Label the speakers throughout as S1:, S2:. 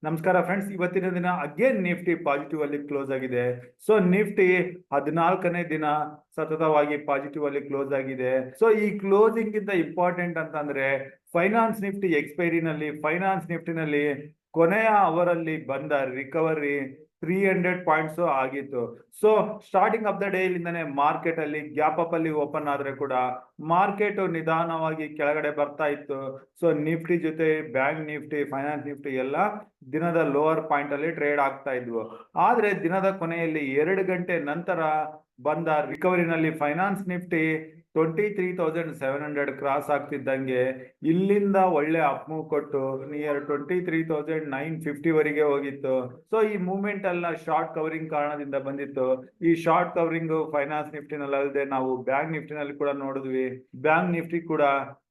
S1: ನಮಸ್ಕಾರ ಫ್ರೆಂಡ್ಸ್, ಇವತ್ತಿನ ದಿನ ಅಗೇನ್ ನಿಫ್ಟಿ ಪಾಸಿಟಿವ್ ಅಲ್ಲಿ ಕ್ಲೋಸ್ ಆಗಿದೆ. ಸೊ ನಿಫ್ಟಿ 14ನೇ ದಿನ ಸತತವಾಗಿ ಪಾಸಿಟಿವ್ ಅಲ್ಲಿ ಕ್ಲೋಸ್ ಆಗಿದೆ. ಸೊ ಈ ಕ್ಲೋಸಿಂಗ್ ಗಿಂತ ಇಂಪಾರ್ಟೆಂಟ್ ಅಂತಂದ್ರೆ ಫೈನಾನ್ಸ್ ನಿಫ್ಟಿನಲ್ಲಿ ಕೊನೆಯ ಅವರಲ್ಲಿ ಬಂದ ರಿಕವರಿ 300 ಪಾಯಿಂಟ್ಸ್ ಆಗಿತ್ತು. So starting of the day ಇಲ್ಲಿಂದಾನೆ ಮಾರ್ಕೆಟ್ ಅಲ್ಲಿ ಗ್ಯಾಪ್ ಅಪ್ ಅಲ್ಲಿ ಓಪನ್ ಆದ್ರೆ ಕೂಡ ಮಾರ್ಕೆಟ್ ನಿಧಾನವಾಗಿ ಕೆಳಗಡೆ ಬರ್ತಾ ಇತ್ತು. ಸೊ ನಿಫ್ಟಿ ಜೊತೆ ಬ್ಯಾಂಕ್ ನಿಫ್ಟಿ, ಫೈನಾನ್ಸ್ ನಿಫ್ಟಿ ಎಲ್ಲ ದಿನದ ಲೋವರ್ ಪಾಯಿಂಟ್ ಅಲ್ಲಿ ಟ್ರೇಡ್ ಆಗ್ತಾ ಇದ್ವು. ಆದ್ರೆ ದಿನದ ಕೊನೆಯಲ್ಲಿ 2 ಗಂಟೆ ನಂತರ ಬಂದ ರಿಕವರಿನಲ್ಲಿ ಫೈನಾನ್ಸ್ ನಿಫ್ಟಿ 23,700 ಕ್ರಾಸ್ ಆಗ್ತಿದ್ದಂಗೆ ಇಲ್ಲಿಂದ ಒಳ್ಳೆ ಅಪ್ ಮೂವ್ ಕೊಟ್ಟು ನಿಯರ್ 23,950 ವರೆಗೆ ಹೋಗಿತ್ತು. ಸೊ ಈ ಮೂವ್ಮೆಂಟ್ ಎಲ್ಲ ಶಾರ್ಟ್ ಕವರಿಂಗ್ ಕಾರಣದಿಂದ ಬಂದಿತ್ತು. ಈ ಶಾರ್ಟ್ ಕವರಿಂಗ್ ಫೈನಾನ್ಸ್ ನಿಫ್ಟಿನಲ್ಲಿ ಅಲ್ಲದೆ ನಾವು ಬ್ಯಾಂಕ್ ನಿಫ್ಟಿನಲ್ಲಿ ಕೂಡ ನೋಡಿದ್ವಿ. ಬ್ಯಾಂಕ್ ನಿಫ್ಟಿ ಕೂಡ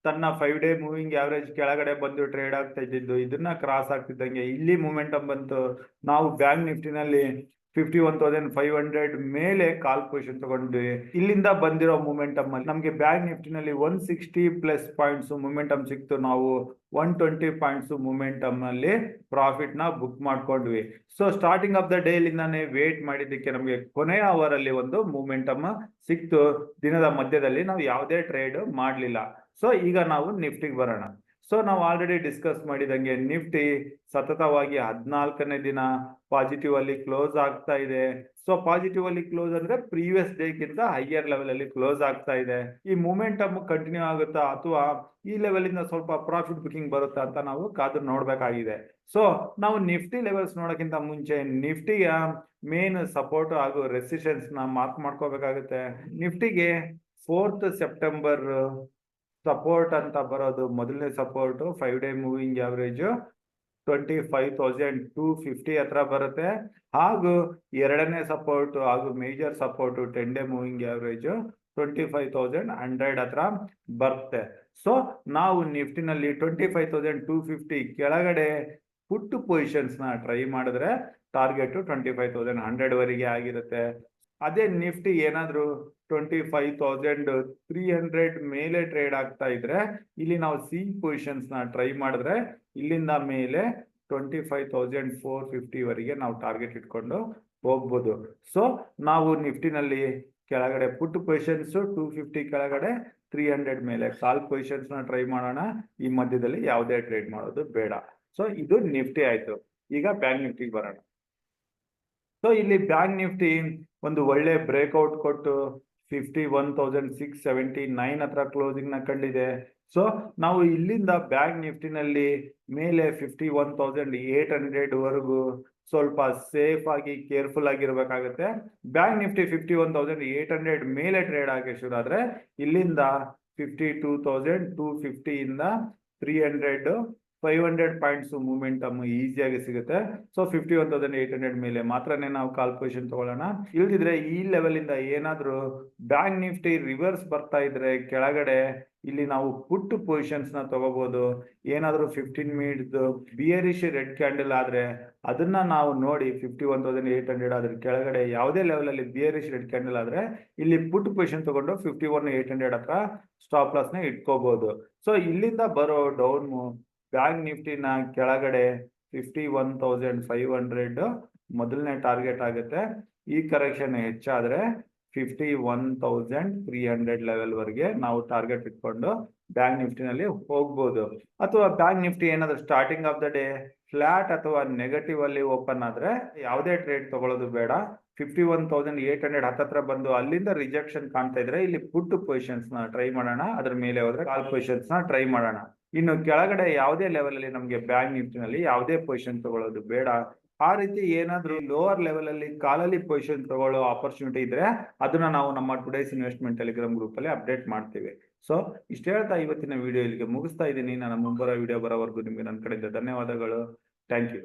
S1: ತನ್ನ 5 ಡೇ ಮೂವಿಂಗ್ ಆವರೇಜ್ ಕೆಳಗಡೆ ಬಂದು ಟ್ರೇಡ್ ಆಗ್ತಾ ಇದ್ದಿದ್ದು ಇದನ್ನ ಕ್ರಾಸ್ ಆಗ್ತಿದ್ದಂಗೆ ಇಲ್ಲಿ ಮೂಮೆಂಟಮ್ ಬಂತು. ನಾವು ಬ್ಯಾಂಕ್ ನಿಫ್ಟಿನಲ್ಲಿ 51,500 ಮೇಲೆ ಕಾಲ್ ಪೊಸಿಷನ್ ತಗೊಂಡ್ವಿ. ಇಲ್ಲಿಂದ ಬಂದಿರೋ ಮೂಮೆಂಟಮ್ ಅಲ್ಲಿ ನಮಗೆ ಬ್ಯಾಂಕ್ ನಿಫ್ಟಿನಲ್ಲಿ 160+ ಪಾಯಿಂಟ್ಸ್ ಮೂಮೆಂಟಮ್ ಸಿಕ್ತು. ನಾವು 120 ಪಾಯಿಂಟ್ಸ್ ಮೂಮೆಂಟಮ್ ಅಲ್ಲಿ ಪ್ರಾಫಿಟ್ ನ ಬುಕ್ ಮಾಡ್ಕೊಂಡ್ವಿ. So starting of the day ಲಿಂದಾನೆ ವೇಟ್ ಮಾಡಿದ್ದಕ್ಕೆ ನಮಗೆ ಕೊನೆಯ ಅವರ್ ಅಲ್ಲಿ ಒಂದು ಮೂಮೆಂಟಮ್ ಸಿಕ್ತು. ದಿನದ ಮಧ್ಯದಲ್ಲಿ ನಾವು ಯಾವುದೇ ಟ್ರೇಡ್ ಮಾಡಲಿಲ್ಲ. ಸೊ ಈಗ ನಾವು ನಿಫ್ಟಿಗೆ ಬರೋಣ. ಸೊ ನಾವು ಆಲ್ರೆಡಿ ಡಿಸ್ಕಸ್ ಮಾಡಿದಂಗೆ ನಿಫ್ಟಿ ಸತತವಾಗಿ 14ನೇ ದಿನ ಪಾಸಿಟಿವ್ ಅಲ್ಲಿ ಕ್ಲೋಸ್ ಆಗ್ತಾ ಇದೆ. ಸೊ ಪಾಸಿಟಿವ್ ಅಲ್ಲಿ ಕ್ಲೋಸ್ ಅಂದ್ರೆ ಪ್ರೀವಿಯಸ್ ಡೇಗಿಂತ ಹೈಯರ್ ಲೆವೆಲ್ ಅಲ್ಲಿ ಕ್ಲೋಸ್ ಆಗ್ತಾ ಇದೆ. ಈ ಮೂಮೆಂಟಮ್ ಕಂಟಿನ್ಯೂ ಆಗುತ್ತಾ ಅಥವಾ ಈ ಲೆವೆಲ್ ಇಂದ ಸ್ವಲ್ಪ ಪ್ರಾಫಿಟ್ ಬುಕಿಂಗ್ ಬರುತ್ತಾ ಅಂತ ನಾವು ಕಾದು ನೋಡ್ಬೇಕಾಗಿದೆ. ಸೊ ನಾವು ನಿಫ್ಟಿ ಲೆವೆಲ್ಸ್ ನೋಡೋಕ್ಕಿಂತ ಮುಂಚೆ ನಿಫ್ಟಿಯ ಮೇನ್ ಸಪೋರ್ಟ್ ಹಾಗೂ ರೆಸಿಸ್ಟೆನ್ಸ್ ನ ಮಾರ್ಕ್ ಮಾಡ್ಕೋಬೇಕಾಗುತ್ತೆ. ನಿಫ್ಟಿಗೆ 4th ಸೆಪ್ಟೆಂಬರ್ ಸಪೋರ್ಟ್ ಅಂತ ಬರೋದು, ಮೊದಲನೇ ಸಪೋರ್ಟ್ 5 ಡೇ ಮೂವಿಂಗ್ ಆವರೇಜ್ 25,250 ಹತ್ರ ಬರುತ್ತೆ. ಹಾಗೂ ಎರಡನೇ ಸಪೋರ್ಟ್ ಹಾಗೂ major support 10 day moving average 25,100 ಹತ್ರ ಬರುತ್ತೆ. ಸೊ ನಾವು ನಿಫ್ಟಿನಲ್ಲಿ 25,250 ಕೆಳಗಡೆ ಪುಟ್ ಪೊಸಿಷನ್ಸ್ ನ ಟ್ರೈ ಮಾಡಿದ್ರೆ ಟಾರ್ಗೆಟ್ 25,100 ವರೆಗೆ ಆಗಿರುತ್ತೆ. ಅದೇ ನಿಫ್ಟಿ ಏನಾದ್ರು 25,300 ಮೇಲೆ ಟ್ರೇಡ್ ಆಗ್ತಾ ಇದ್ರೆ ಇಲ್ಲಿ ನಾವು ಸಿ ಪೊಸಿಷನ್ಸ್ ನ ಟ್ರೈ ಮಾಡಿದ್ರೆ ಇಲ್ಲಿಂದ ಮೇಲೆ 25,450 ವರೆಗೆ ನಾವು ಟಾರ್ಗೆಟ್ ಇಟ್ಕೊಂಡು ಹೋಗ್ಬೋದು. ಸೊ ನಾವು ನಿಫ್ಟಿನಲ್ಲಿ ಕೆಳಗಡೆ ಪುಟ್ ಪೊಸಿಷನ್ಸ್ 250 ಕೆಳಗಡೆ 300 ಮೇಲೆ ಕಾಲ್ ಪೊಸಿಷನ್ಸ್ ನ ಟ್ರೈ ಮಾಡೋಣ. ಈ ಮಧ್ಯದಲ್ಲಿ ಯಾವುದೇ ಟ್ರೇಡ್ ಮಾಡೋದು ಬೇಡ. ಸೊ ಇದು ನಿಫ್ಟಿ ಆಯ್ತು. ಈಗ ಬ್ಯಾಂಕ್ ನಿಫ್ಟಿಗೆ ಬರೋಣ. ಸೊ ಇಲ್ಲಿ ಬ್ಯಾಂಕ್ ನಿಫ್ಟಿ ಒಂದು ಒಳ್ಳೆ ಬ್ರೇಕ್ಔಟ್ ಕೊಟ್ಟು 51,679 ಹತ್ರ ಕ್ಲೋಸಿಂಗ್ ನ ಕಂಡಿದೆ. ಸೊ ನಾವು ಇಲ್ಲಿಂದ ಬ್ಯಾಂಕ್ ನಿಫ್ಟಿನಲ್ಲಿ ಮೇಲೆ 51,800 ವರೆಗೂ ಸ್ವಲ್ಪ ಸೇಫ್ ಆಗಿ ಕೇರ್ಫುಲ್ ಆಗಿರ್ಬೇಕಾಗುತ್ತೆ. ಬ್ಯಾಂಕ್ ನಿಫ್ಟಿ 51,800 ಮೇಲೆ ಟ್ರೇಡ್ ಆಗಿ ಶುರು ಆದ್ರೆ ಇಲ್ಲಿಂದ 52,250 ಇಂದ 500 ಪಾಯಿಂಟ್ಸ್ ಮೂಮೆಂಟಮ್ ಈಸಿಯಾಗಿ ಸಿಗುತ್ತೆ. ಸೊ 51,800 ಮೇಲೆ ಮಾತ್ರನೇ ನಾವು ಕಾಲ್ ಪೊಸಿಷನ್ ತಗೊಳ್ಳೋಣ. ಇಲ್ದಿದ್ರೆ ಈ ಲೆವೆಲ್ ಇಂದ ಏನಾದ್ರೂ ಬ್ಯಾಂಕ್ ನಿಫ್ಟಿ ರಿವರ್ಸ್ ಬರ್ತಾ ಇದ್ರೆ ಕೆಳಗಡೆ ಇಲ್ಲಿ ನಾವು ಪುಟ್ ಪೊಸಿಷನ್ಸ್ ನ ತಗೋಬಹುದು. ಏನಾದ್ರೂ 15 ಮಿನಿಟ್ಸ್ ಬಿಯರಿಶ್ ರೆಡ್ ಕ್ಯಾಂಡಲ್ ಆದ್ರೆ ಅದನ್ನ ನಾವು ನೋಡಿ 51,800 ಅದ್ರ ಕೆಳಗಡೆ ಯಾವುದೇ ಲೆವೆಲ್ ಅಲ್ಲಿ ಬಿಯರಿಶ್ ರೆಡ್ ಕ್ಯಾಂಡಲ್ ಆದ್ರೆ ಇಲ್ಲಿ ಪುಟ್ ಪೊಸಿಷನ್ ತಗೊಂಡು 51,800 ಹತ್ರ ಸ್ಟಾಪ್ ಲಾಸ್ ನ ಇಟ್ಕೋಬಹುದು. ಸೊ ಇಲ್ಲಿಂದ ಬರೋ ಡೌನ್ ಬ್ಯಾಂಕ್ ನಿಫ್ಟಿನ ಕೆಳಗಡೆ 51,500 ಮೊದಲನೇ ಟಾರ್ಗೆಟ್ ಆಗುತ್ತೆ. ಈ ಕರೆಕ್ಷನ್ ಹೆಚ್ಚಾದ್ರೆ 51,300 ಲೆವೆಲ್ ವರೆಗೆ ನಾವು ಟಾರ್ಗೆಟ್ ಇಟ್ಕೊಂಡು ಬ್ಯಾಂಕ್ ನಿಫ್ಟಿನಲ್ಲಿ ಹೋಗ್ಬೋದು. ಅಥವಾ ಬ್ಯಾಂಕ್ ನಿಫ್ಟಿ ಏನಾದ್ರು starting of the day flat ಅಥವಾ ನೆಗೆಟಿವ್ ಅಲ್ಲಿ ಓಪನ್ ಆದ್ರೆ ಯಾವುದೇ ಟ್ರೇಡ್ ತಗೊಳ್ಳೋದು ಬೇಡ. 51,800 ಹತ್ತತ್ರ ಬಂದು ಅಲ್ಲಿಂದ ರಿಜೆಕ್ಷನ್ ಕಾಣ್ತಾ ಇದ್ರೆ ಇಲ್ಲಿ ಪುಟ್ ಪೊಸಿಷನ್ಸ್ ನ ಟ್ರೈ ಮಾಡೋಣ. ಅದ್ರ ಮೇಲೆ ಹೋದ್ರೆ ಕಾಲ್ ಪೊಸಿಷನ್ಸ್ ನ ಟ್ರೈ ಮಾಡೋಣ. ಇನ್ನು ಕೆಳಗಡೆ ಯಾವುದೇ ಲೆವೆಲ್ ಅಲ್ಲಿ ನಮಗೆ ಬ್ಯಾಂಕ್ ನಿಫ್ಟಿನಲ್ಲಿ ಯಾವುದೇ ಪೊಸಿಷನ್ ತಗೊಳ್ಳೋದು ಬೇಡ. ಆ ರೀತಿ ಏನಾದ್ರೂ ಲೋವರ್ ಲೆವೆಲ್ ಅಲ್ಲಿ ಕಾಲಲ್ಲಿ ಪೊಸಿಷನ್ ತಗೊಳ್ಳೋ ಆಪರ್ಚುನಿಟಿ ಇದ್ರೆ ಅದನ್ನ ನಾವು ನಮ್ಮ ಟುಡೇಸ್ ಇನ್ವೆಸ್ಟ್ಮೆಂಟ್ ಟೆಲಿಗ್ರಾಮ್ ಗ್ರೂಪ್ ಅಲ್ಲಿ ಅಪ್ಡೇಟ್ ಮಾಡ್ತೀವಿ. ಸೊ ಇಷ್ಟ ಹೇಳ್ತಾ ಇವತ್ತಿನ ವಿಡಿಯೋ ಇಲ್ಲಿಗೆ ಮುಗಿಸ್ತಾ ಇದ್ದೀನಿ. ನನ್ನ ಮುಂಬರೋ ವಿಡಿಯೋ ಬರೋವರೆಗೂ ನಿಮ್ಗೆ ನನ್ನ ಕಡೆಯಿಂದ ಧನ್ಯವಾದಗಳು. Thank you.